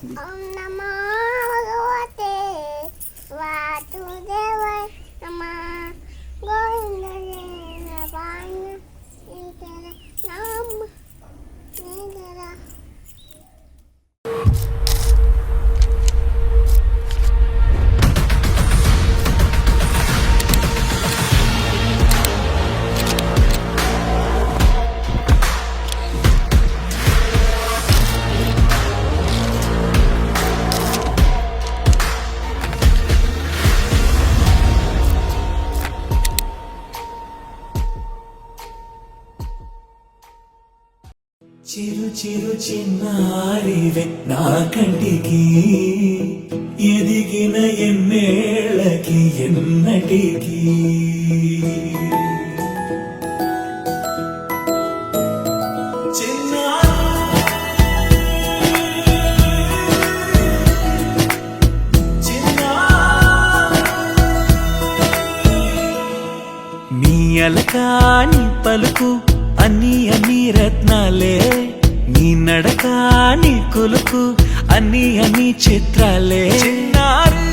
ఓం నమో భగవతే వాసుదేవాయ నమః. గోవింద పాన ఇతర నామ నిదర. చిరు చిరు చిన్నారివే నా కంటికి ఎదిగిన ఎన్నేళ్ళకి ఎన్నటికి నీ అలకాని పలుకు అన్ని అన్ని రత్నాలే, నీ నడక నీ కులుకు అన్ని అన్ని చిత్రాలే. చిన్నారి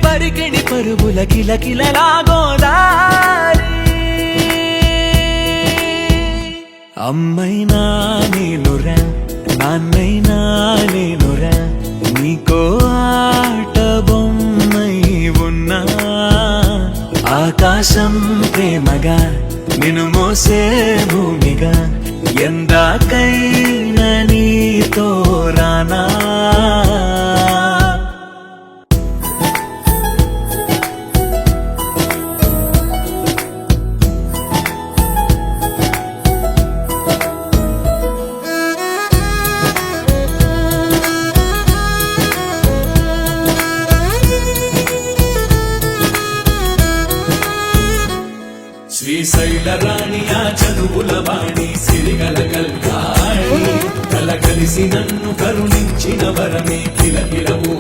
పరికిణి పరుగుల కిలకిలలా గోదారి, అమ్మైనా నేనురా నాన్నైనా నేనురా, నీకో ఆట బొమ్మై ఉన్నా. ఆకాశం ప్రేమగా నిన్ను మోసే భూమిగా, ఎందాకైనా నీతో రానా. శ్రీశైల రాణి ఆ చదువుల వాణి సిరిగల కల్కాణి, కలగలిసి నన్ను కరుణించిన వరమే కిలకిలవు